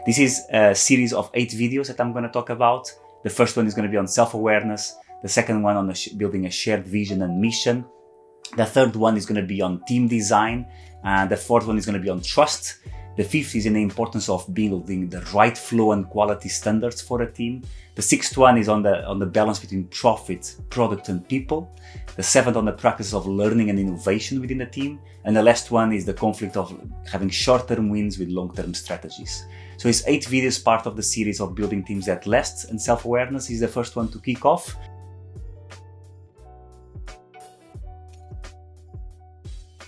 This is a series of 8 videos that I'm going to talk about. The first one is going to be on self-awareness. The second one on building a shared vision and mission. The third one is going to be on team design. And the fourth one is going to be on trust. The fifth is in the importance of building the right flow and quality standards for a team. The sixth one is on the balance between profit, product, and people. The seventh on the practice of learning and innovation within the team. And the last one is the conflict of having short-term wins with long-term strategies. So it's 8 videos, part of the series of building teams that last, and self-awareness is the first one to kick off.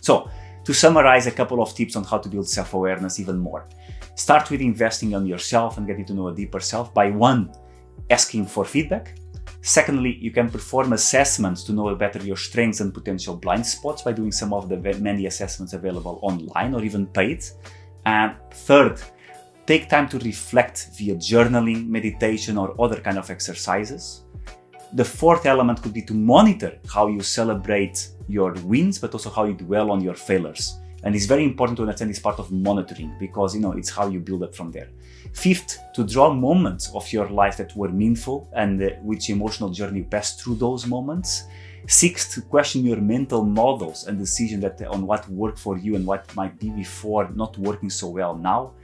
So, to summarize a couple of tips on how to build self-awareness even more. Start with investing on yourself and getting to know a deeper self by 1, asking for feedback. Secondly, you can perform assessments to know better your strengths and potential blind spots by doing some of the many assessments available online or even paid. And third, take time to reflect via journaling, meditation, or other kind of exercises. The fourth element could be to monitor how you celebrate your wins, but also how you dwell on your failures. And it's very important to understand this part of monitoring because, it's how you build up from there. Fifth, to draw moments of your life that were meaningful and which emotional journey you passed through those moments. Sixth, to question your mental models and decisions on what worked for you and what might be before not working so well now.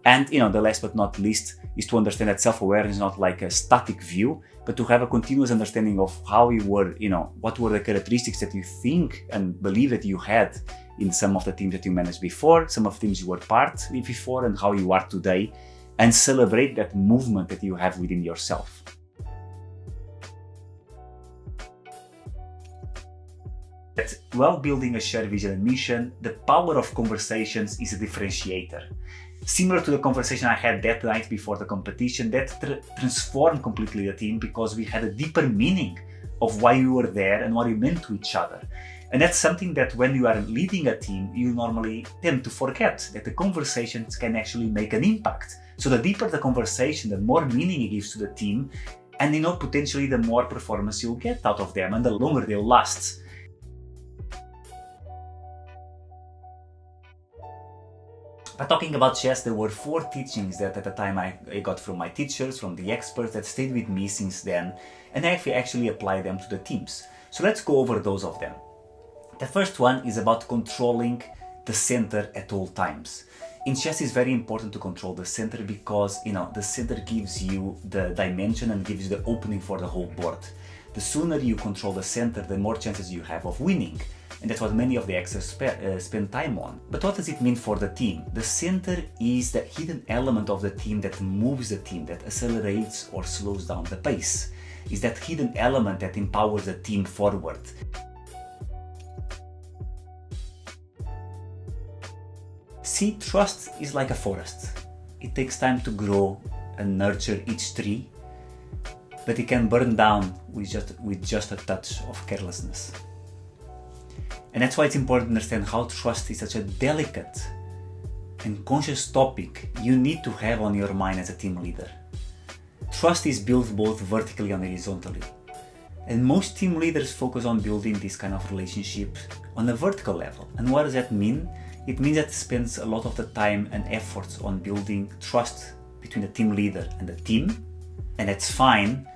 And, the last but not least is to understand that self-awareness is not like a static view, but to have a continuous understanding of how you were, what were the characteristics that you think and believe that you had in some of the teams that you managed before, some of the teams you were part of before, and how you are today, and celebrate that movement that you have within yourself. While building a shared vision and mission, the power of conversations is a differentiator. Similar to the conversation I had that night before the competition, that transformed completely the team because we had a deeper meaning of why we were there and what we meant to each other. And that's something that when you are leading a team, you normally tend to forget, that the conversations can actually make an impact. So the deeper the conversation, the more meaning it gives to the team, and potentially the more performance you'll get out of them and the longer they'll last. But talking about chess, there were 4 teachings that at the time I got from my teachers, from the experts that stayed with me since then, and I actually applied them to the teams. So let's go over those of them. The first one is about controlling the center at all times. In chess, it's very important to control the center because, the center gives you the dimension and gives you the opening for the whole board. The sooner you control the center, the more chances you have of winning. And that's what many of the experts spend time on. But what does it mean for the team? The center is the hidden element of the team that moves the team, that accelerates or slows down the pace. It's that hidden element that empowers the team forward. See, trust is like a forest. It takes time to grow and nurture each tree, but it can burn down with just a touch of carelessness. And that's why it's important to understand how trust is such a delicate and conscious topic you need to have on your mind as a team leader. Trust is built both vertically and horizontally. And most team leaders focus on building this kind of relationship on a vertical level. And what does that mean? It means that it spends a lot of the time and efforts on building trust between the team leader and the team. And that's fine.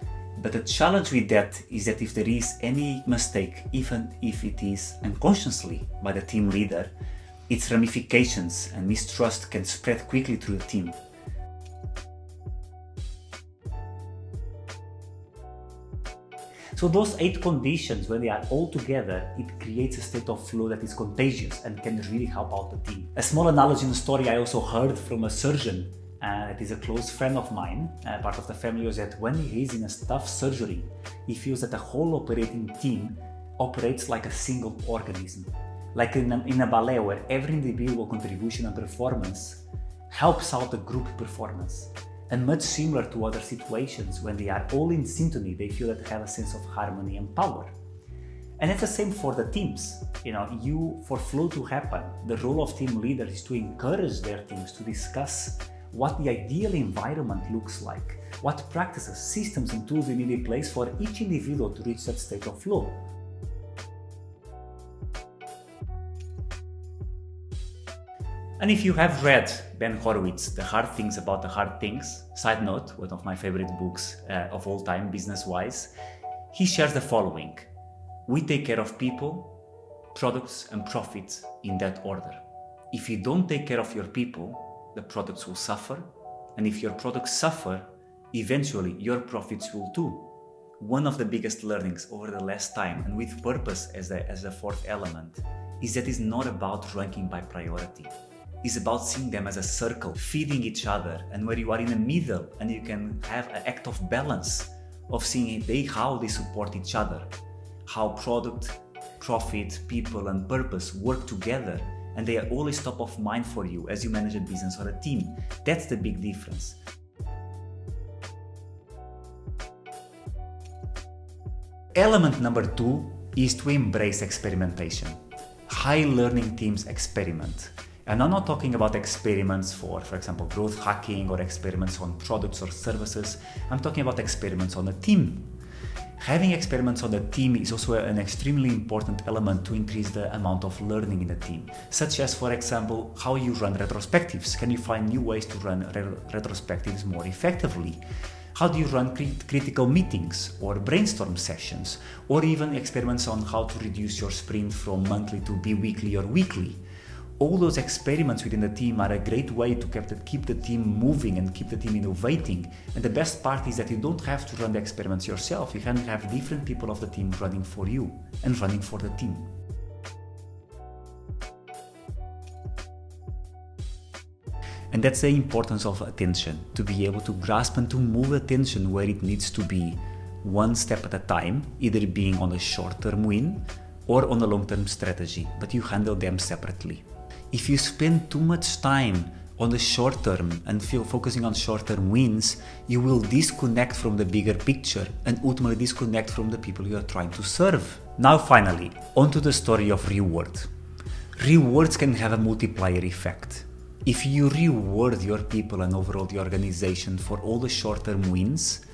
But the challenge with that is that if there is any mistake, even if it is unconsciously by the team leader, its ramifications and mistrust can spread quickly through the team. So those 8 conditions, when they are all together, it creates a state of flow that is contagious and can really help out the team. A small analogy in the story I also heard from a surgeon that is a close friend of mine, part of the family, was that when he is in a tough surgery, he feels that the whole operating team operates like a single organism. Like in a ballet where every individual contribution and performance helps out the group performance. And much similar to other situations, when they are all in synchrony, they feel that they have a sense of harmony and power. And it's the same for the teams. For flow to happen, the role of team leaders is to encourage their teams to discuss what the ideal environment looks like, what practices, systems, and tools they need in place for each individual to reach that state of flow. And if you have read Ben Horowitz, The Hard Things About the Hard Things, side note, one of my favorite books of all time, business-wise, he shares the following. We take care of people, products, and profits in that order. If you don't take care of your people, the products will suffer. And if your products suffer, eventually your profits will too. One of the biggest learnings over the last time, and with purpose as a fourth element, is that it's not about ranking by priority. It's about seeing them as a circle, feeding each other, and where you are in the middle and you can have an act of balance of seeing how they support each other, how product, profit, people, and purpose work together, and they are always top of mind for you as you manage a business or a team. That's the big difference. Element number 2 is to embrace experimentation. High learning teams experiment. And I'm not talking about experiments for example, growth hacking or experiments on products or services. I'm talking about experiments on a team. Having experiments on the team is also an extremely important element to increase the amount of learning in the team, such as, for example, how you run retrospectives. Can you find new ways to run retrospectives more effectively? How do you run critical meetings or brainstorm sessions, or even experiments on how to reduce your sprint from monthly to bi-weekly or weekly? All those experiments within the team are a great way to keep the team moving and keep the team innovating. And the best part is that you don't have to run the experiments yourself. You can have different people of the team running for you and running for the team. And that's the importance of attention, to be able to grasp and to move attention where it needs to be, one step at a time, either being on a short-term win or on a long-term strategy, but you handle them separately. If you spend too much time on the short term and focusing on short-term wins, you will disconnect from the bigger picture and ultimately disconnect from the people you are trying to serve. Now finally, onto the story of reward. Rewards can have a multiplier effect. If you reward your people and overall the organization for all the short-term wins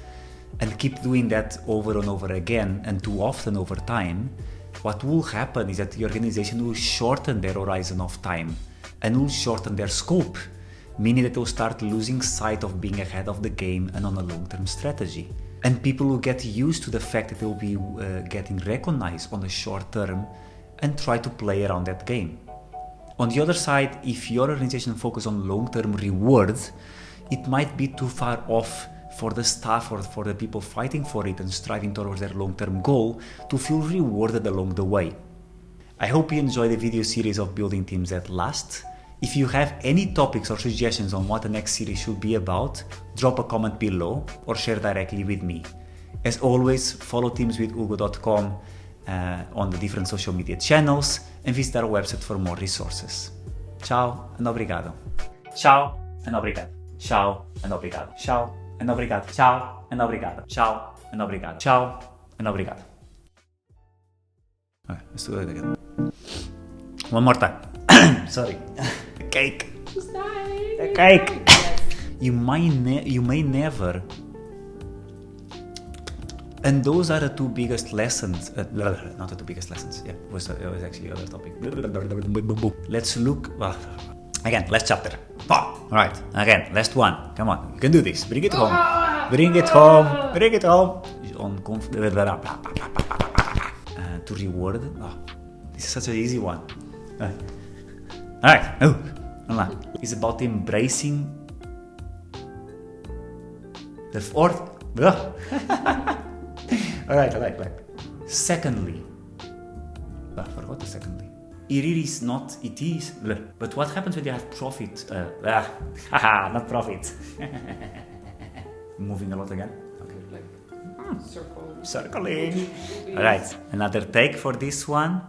and keep doing that over and over again and too often over time, what will happen is that the organization will shorten their horizon of time and will shorten their scope, meaning that they'll start losing sight of being ahead of the game and on a long-term strategy. And people will get used to the fact that they'll be getting recognized on the short term and try to play around that game. On the other side, if your organization focuses on long-term rewards, it might be too far off for the staff or for the people fighting for it and striving towards their long-term goal to feel rewarded along the way. I hope you enjoy the video series of Building Teams That Last. If you have any topics or suggestions on what the next series should be about, drop a comment below or share directly with me. As always, follow teamswithhugo.com on the different social media channels and visit our website for more resources. Ciao and obrigado. Ciao and obrigado. Ciao and obrigado. Ciao and obrigado. Ciao and obrigado. Ciao and obrigado. Ciao and obrigado. Okay, let's do it again. One more time. Sorry. The cake. The cake. Yes. You may never. And those are the two biggest lessons. Not the two biggest lessons. Yeah, it was actually the other topic. Let's look. Well, again, last chapter. All right. Again, last one. Come on, you can do this. Bring it home. Bring it home. Bring it home. To reward. Oh, this is such an easy one. All right. Oh, it's about embracing the fourth. All right. Secondly, I forgot the secondly. It is not, it is, but what happens when you have profit? Not profit. Moving a lot again. Okay. Circling. All right, another take for this one.